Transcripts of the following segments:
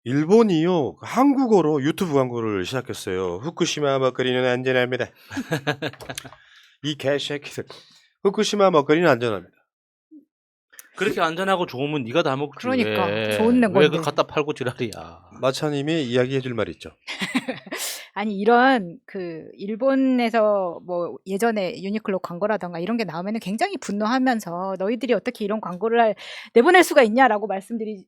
일본이요 한국어로 유튜브 광고를 시작했어요. 후쿠시마 먹거리는 안전합니다. 이 개새끼들. 후쿠시마 먹거리는 안전합니다. 그렇게 안전하고 좋으면 네가 다 먹지. 그러니까 왜 좋은 그 건데. 갖다 팔고 지랄이야. 마차님이 이야기해줄 말 있죠. 아니 이런 그 일본에서 뭐 예전에 유니클로 광고라던가 이런 게 나오면은 굉장히 분노하면서 너희들이 어떻게 이런 광고를 내보낼 수가 있냐라고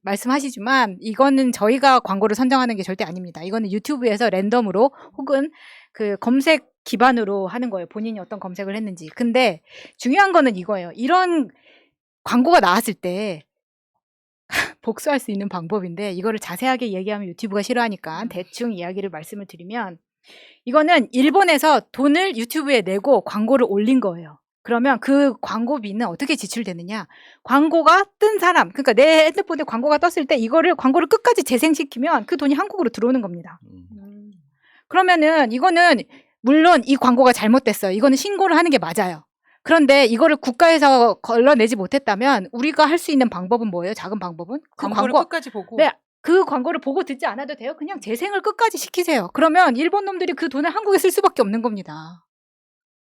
말씀하시지만 이거는 저희가 광고를 선정하는 게 절대 아닙니다. 이거는 유튜브에서 랜덤으로 혹은 그 검색 기반으로 하는 거예요. 본인이 어떤 검색을 했는지. 근데 중요한 거는 이거예요. 이런 광고가 나왔을 때 복수할 수 있는 방법인데 이거를 자세하게 얘기하면 유튜브가 싫어하니까 대충 이야기를 말씀을 드리면 이거는 일본에서 돈을 유튜브에 내고 광고를 올린 거예요. 그러면 그 광고비는 어떻게 지출되느냐? 광고가 뜬 사람, 그러니까 내 핸드폰에 광고가 떴을 때 광고를 끝까지 재생시키면 그 돈이 한국으로 들어오는 겁니다. 그러면은 이거는 물론 이 광고가 잘못됐어요. 이거는 신고를 하는 게 맞아요. 그런데 이거를 국가에서 걸러내지 못했다면 우리가 할 수 있는 방법은 뭐예요? 작은 방법은? 광고를 끝까지 보고. 네, 그 광고를 보고 듣지 않아도 돼요. 그냥 재생을 끝까지 시키세요. 그러면 일본 놈들이 그 돈을 한국에 쓸 수밖에 없는 겁니다.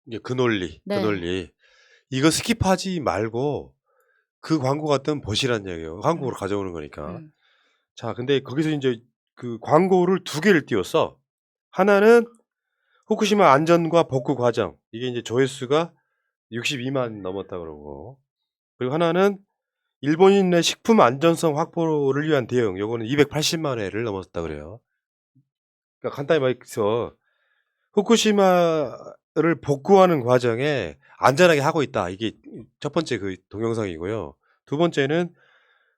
이게 그 논리, 네. 그 논리. 이거 스킵하지 말고 그 광고가 뜬 보시란 얘기예요. 한국으로 가져오는 거니까. 자, 근데 거기서 이제 그 광고를 두 개를 띄웠어. 하나는 후쿠시마 안전과 복구 과정. 이게 이제 조회수가 62만 넘었다 그러고. 그리고 하나는 일본인 내 식품 안전성 확보를 위한 대응. 요거는 280만 회를 넘었다 그래요. 그러니까 간단히 말해서 후쿠시마를 복구하는 과정에 안전하게 하고 있다. 이게 첫 번째 그 동영상이고요. 두 번째는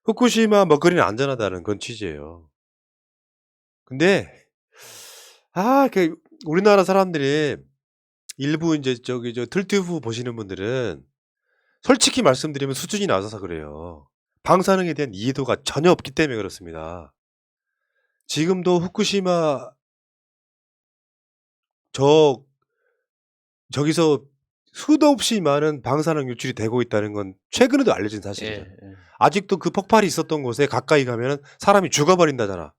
후쿠시마 먹거리는 안전하다는 그건 취지예요. 근데 그 우리나라 사람들이 일부 이제 저 틀튜브 보시는 분들은 솔직히 말씀드리면 수준이 낮아서 그래요. 방사능에 대한 이해도가 전혀 없기 때문에 그렇습니다. 지금도 후쿠시마 저기서 수도 없이 많은 방사능 유출이 되고 있다는 건 최근에도 알려진 사실이죠. 예. 아직도 그 폭발이 있었던 곳에 가까이 가면 사람이 죽어버린다잖아.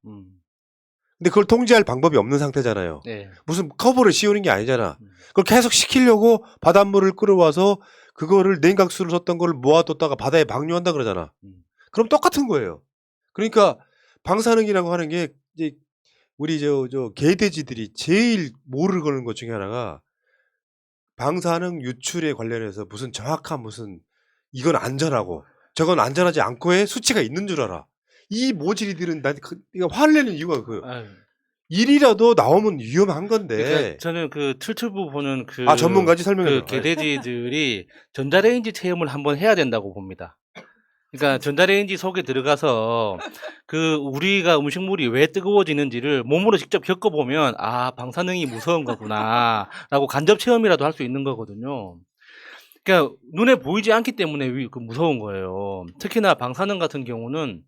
근데 그걸 통제할 방법이 없는 상태잖아요. 예. 무슨 커버를 씌우는 게 아니잖아. 그걸 계속 시키려고 바닷물을 끌어와서 그거를 냉각수를 썼던 걸 모아뒀다가 바다에 방류한다 그러잖아. 그럼 똑같은 거예요. 그러니까 방사능이라고 하는 게 이제 우리 저 개돼지들이 제일 모르는 것 중에 하나가 방사능 유출에 관련해서 무슨 정확한 무슨 이건 안전하고 저건 안전하지 않고의 수치가 있는 줄 알아. 이 모질이들은 이거 화를 내는 이유가 아유. 일이라도 나오면 위험한 건데. 그러니까 저는 그 틀튜브 보는 그 전문가지 설명해 줘. 개돼지들이 전자레인지 체험을 한번 해야 된다고 봅니다. 그러니까 전자레인지 속에 들어가서 그 우리가 음식물이 왜 뜨거워지는지를 몸으로 직접 겪어보면 방사능이 무서운 거구나라고 간접 체험이라도 할 수 있는 거거든요. 그러니까 눈에 보이지 않기 때문에 무서운 거예요. 특히나 방사능 같은 경우는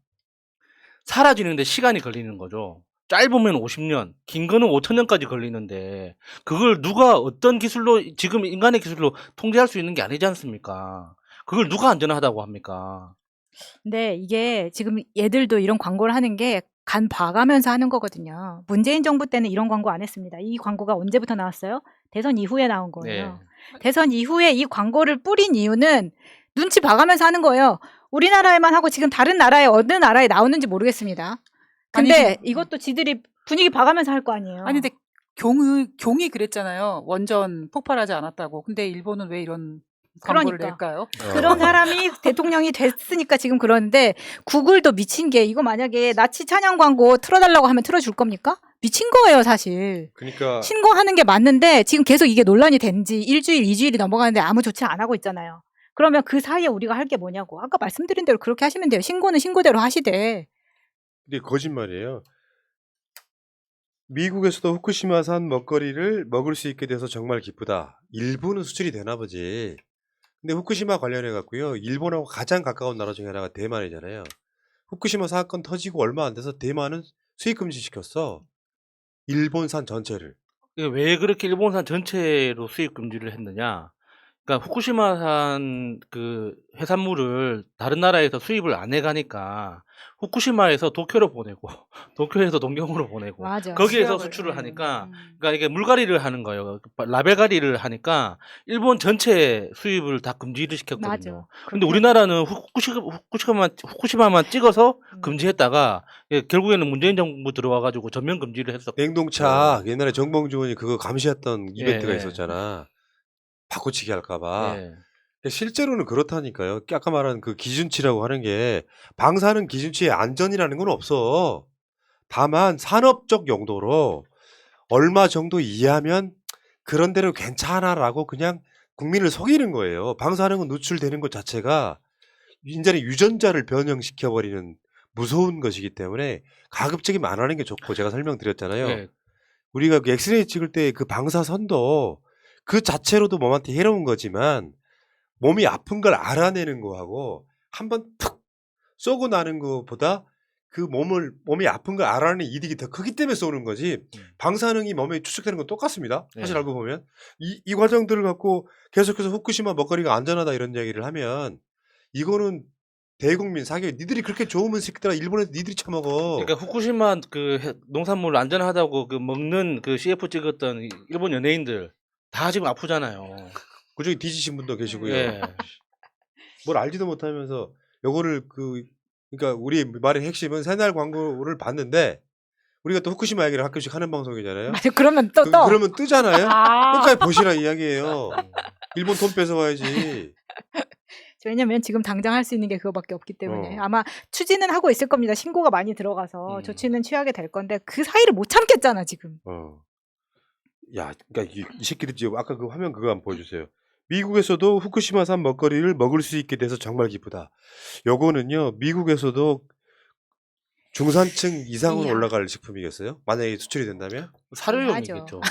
사라지는데 시간이 걸리는 거죠. 짧으면 50년, 긴 거는 5,000년까지 걸리는데 그걸 누가 어떤 기술로 지금 인간의 기술로 통제할 수 있는 게 아니지 않습니까? 그걸 누가 안전하다고 합니까? 근데 이게 지금 얘들도 이런 광고를 하는 게 간 봐가면서 하는 거거든요. 문재인 정부 때는 이런 광고 안 했습니다. 이 광고가 언제부터 나왔어요? 대선 이후에 나온 거예요. 대선 이후에 이 광고를 뿌린 이유는 눈치 봐가면서 하는 거예요. 우리나라에만 하고 지금 다른 나라에 어느 나라에 나오는지 모르겠습니다. 근데 이것도 지들이 분위기 봐가면서 할 거 아니에요. 아니 근데 경이 그랬잖아요. 원전 폭발하지 않았다고. 근데 일본은 왜 이런 광고를 낼까요? 그런 사람이 대통령이 됐으니까 지금 그러는데 구글도 미친 게 이거 만약에 나치 찬양 광고 틀어달라고 하면 틀어줄 겁니까? 미친 거예요 사실. 그러니까 신고하는 게 맞는데 지금 계속 이게 논란이 된 지 1주일, 2주일이 넘어가는데 아무 조치 안 하고 있잖아요. 그러면 그 사이에 우리가 할 게 뭐냐고. 아까 말씀드린 대로 그렇게 하시면 돼요. 신고는 신고대로 하시되. 근데 거짓말이에요. 미국에서도 후쿠시마산 먹거리를 먹을 수 있게 돼서 정말 기쁘다. 일부는 수출이 되나 보지. 근데 후쿠시마 관련해 갖고요. 일본하고 가장 가까운 나라 중에 하나가 대만이잖아요. 후쿠시마 사건 터지고 얼마 안 돼서 대만은 수입 금지 시켰어. 일본산 전체를. 왜 그렇게 일본산 전체로 수입 금지를 했느냐? 그러니까 후쿠시마산 그 해산물을 다른 나라에서 수입을 안 해가니까 후쿠시마에서 도쿄로 보내고 도쿄에서 동경으로 보내고 맞아. 거기에서 지역을, 수출을 네. 하니까 그러니까 이게 물갈이를 하는 거예요. 라벨갈이를 하니까 일본 전체 수입을 다 금지를 시켰거든요. 맞아. 근데 우리나라는 후쿠시마만 찍어서 음. 금지했다가 결국에는 문재인 정부 들어와가지고 전면 금지를 했었고. 냉동차 옛날에 정봉주 의원이 그거 감시했던 이벤트가 예. 있었잖아. 바꿔치기 할까봐. 예. 실제로는 그렇다니까요. 아까 말한 그 기준치라고 하는 게 방사능 기준치의 안전이라는 건 없어. 다만 산업적 용도로 얼마 정도 이하면 그런 대로 괜찮아라고 그냥 국민을 속이는 거예요. 방사능은 노출되는 것 자체가 인간의 유전자를 변형시켜버리는 무서운 것이기 때문에 가급적이면 안 하는 게 좋고 제가 설명드렸잖아요. 예. 우리가 그 엑스레이 찍을 때 그 방사선도 그 자체로도 몸한테 해로운 거지만 몸이 아픈 걸 알아내는 거하고 한번 툭 쏘고 나는 것보다 그 몸이 아픈 걸 알아내는 이득이 더 크기 때문에 쏘는 거지 방사능이 몸에 추적되는 건 똑같습니다. 사실 네. 알고 보면 이 과정들을 갖고 계속해서 후쿠시마 먹거리가 안전하다 이런 이야기를 하면 이거는 대국민 사기 니들이 그렇게 좋으면 새끼들아 일본에서 니들이 처먹어. 그러니까 후쿠시마 그 농산물 안전하다고 그 먹는 그 CF 찍었던 일본 연예인들 다 지금 아프잖아요. 그중에 뒤지신 분도 계시고요. 예. 뭘 알지도 못하면서 요거를 그러니까 우리 말의 핵심은 새날 광고를 봤는데 우리가 또 후쿠시마 얘기를 가끔씩 하는 방송이잖아요. 맞아. 그러면 또 그러면 뜨잖아요. 아. 끝까지 보시라 이야기예요. 일본 돈 뺏어와야지. 왜냐면 지금 당장 할 수 있는 게 그거밖에 없기 때문에 어. 아마 추진은 하고 있을 겁니다. 신고가 많이 들어가서 음. 조치는 취하게 될 건데 그 사이를 못 참겠잖아 지금. 야, 그러니까 이 새끼들 지금 아까 그 화면 그거 한번 보여주세요. 미국에서도 후쿠시마산 먹거리를 먹을 수 있게 돼서 정말 기쁘다. 요거는요 미국에서도 중산층 이상으로 이하. 올라갈 식품이겠어요? 만약에 수출이 된다면? 사료용이겠죠.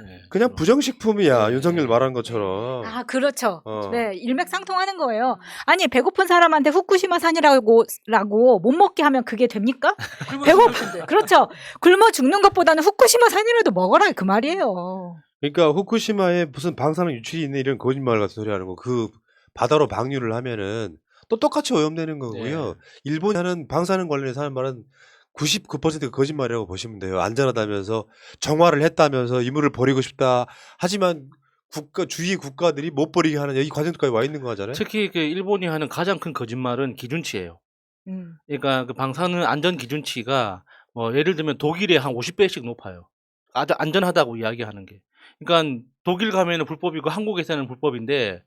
예. 그냥 부정식품이야. 네. 윤석열 말한 것처럼. 아 그렇죠. 어. 네 일맥상통하는 거예요. 아니 배고픈 사람한테 후쿠시마 산이라고 못 먹게 하면 그게 됩니까? 배고픈데. 그렇죠. 굶어 죽는 것보다는 후쿠시마 산이라도 먹어라 그 말이에요. 그러니까 후쿠시마에 무슨 방사능 유출이 있는 이런 거짓말 같은 소리 하는 거 그 바다로 방류를 하면은 또 똑같이 오염되는 거고요. 네. 일본이 하는 방사능 관련해서 하는 말은 99%가 거짓말이라고 보시면 돼요. 안전하다면서 정화를 했다면서 이물을 버리고 싶다. 하지만 주위 국가들이 못 버리게 하는 이 과정까지 와 있는 거잖아요. 특히 그 일본이 하는 가장 큰 거짓말은 기준치예요. 그러니까 그 방사능 안전 기준치가 뭐 예를 들면 독일에 한 50배씩 높아요. 아주 안전하다고 이야기하는 게. 그러니까 독일 가면은 불법이고 한국에서는 불법인데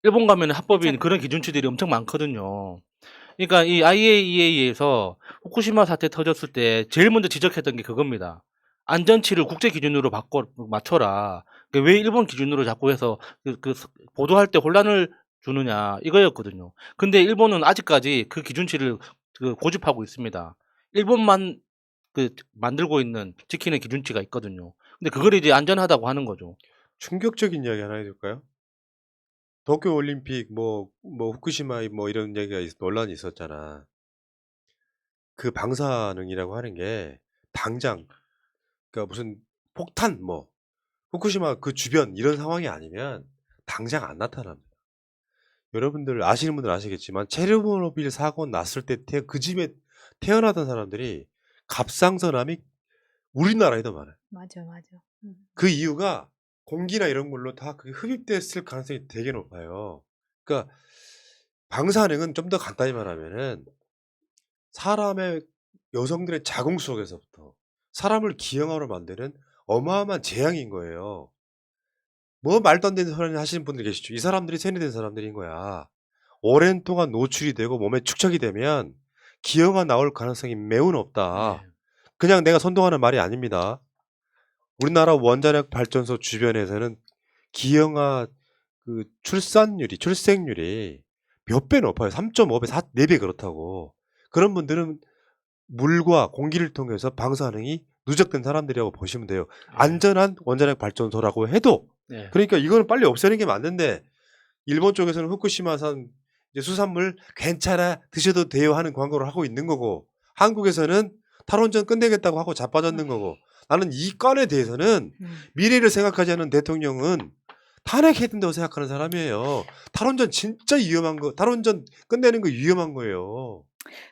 일본 가면은 합법인 맞아요. 그런 기준치들이 엄청 많거든요. 그러니까 이 IAEA에서 후쿠시마 사태 터졌을 때 제일 먼저 지적했던 게 그겁니다. 안전치를 국제 기준으로 맞춰라. 왜 일본 기준으로 자꾸 해서 보도할 때 혼란을 주느냐 이거였거든요. 근데 일본은 아직까지 그 기준치를 고집하고 있습니다. 일본만 만들고 있는 지키는 기준치가 있거든요. 근데 그걸 이제 안전하다고 하는 거죠. 충격적인 이야기 하나 해줄까요? 도쿄 올림픽 뭐 후쿠시마 뭐 이런 얘기가 논란이 있었잖아. 그 방사능이라고 하는 게 당장 그러니까 무슨 폭탄 뭐 후쿠시마 그 주변 이런 상황이 아니면 당장 안 나타납니다. 여러분들 아시는 분들 아시겠지만 체르노빌 사고 났을 때 그 집에 태어나던 사람들이 갑상선암이 우리나라에도 많아요. 맞아. 그 이유가 공기나 이런 걸로 다 그게 흡입됐을 가능성이 되게 높아요. 그러니까 방사능은 좀 더 간단히 말하면은 사람의 여성들의 자궁 속에서부터 사람을 기형아로 만드는 어마어마한 재앙인 거예요. 뭐 말도 안 되는 소리 하시는 분들 계시죠. 이 사람들이 세뇌된 사람들인 거야. 오랜 동안 노출이 되고 몸에 축적이 되면 기형아 나올 가능성이 매우 높다. 네. 그냥 내가 선동하는 말이 아닙니다. 우리나라 원자력 발전소 주변에서는 기형아 그 출생률이 몇 배 높아요. 3.5배, 4배 그렇다고. 그런 분들은 물과 공기를 통해서 방사능이 누적된 사람들이라고 보시면 돼요. 안전한 원자력 발전소라고 해도 네. 그러니까 이거는 빨리 없애는 게 맞는데 일본 쪽에서는 후쿠시마산 이제 수산물 괜찮아 드셔도 돼요 하는 광고를 하고 있는 거고 한국에서는 탈원전 끝내겠다고 하고 자빠졌는 거고 나는 이 건에 대해서는 미래를 생각하지 않는 대통령은 탄핵해야 된다고 생각하는 사람이에요. 탈원전 진짜 위험한 거, 탈원전 끝내는 거 위험한 거예요.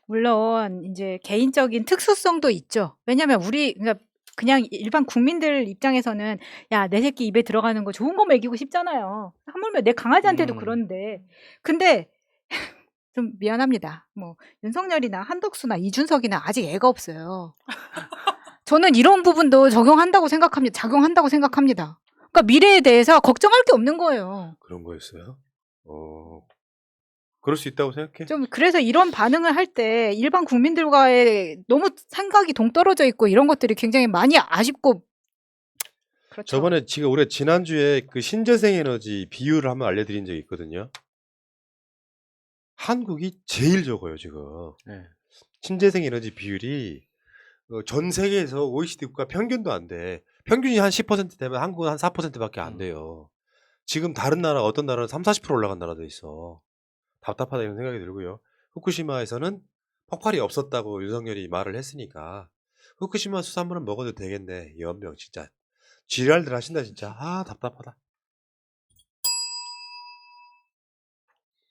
물론 이제 개인적인 특수성도 있죠. 왜냐하면 우리 그러니까 그냥 일반 국민들 입장에서는 야, 내 새끼 입에 들어가는 거 좋은 거 먹이고 싶잖아요. 하물며 내 강아지한테도 그런데. 근데 좀 미안합니다. 뭐 윤석열이나 한덕수나 이준석이나 아직 애가 없어요. 저는 이런 부분도 작용한다고 생각합니다. 그러니까 미래에 대해서 걱정할 게 없는 거예요. 그런 거였어요? 그럴 수 있다고 생각해? 좀 그래서 이런 반응을 할 때 일반 국민들과의 너무 생각이 동떨어져 있고 이런 것들이 굉장히 많이 아쉽고 그렇죠. 저번에 우리가 지난주에 그 신재생 에너지 비율을 한번 알려드린 적이 있거든요. 한국이 제일 적어요, 지금. 네. 신재생 에너지 비율이 전 세계에서 OECD 국가 평균도 안 돼. 평균이 한 10% 되면 한국은 한 4%밖에 안 돼요. 지금 다른 나라, 어떤 나라는 30-40% 올라간 나라도 있어. 답답하다 이런 생각이 들고요. 후쿠시마에서는 폭발이 없었다고 윤석열이 말을 했으니까 후쿠시마 수산물은 먹어도 되겠네. 이 연명 진짜 지랄들 하신다 진짜. 아 답답하다.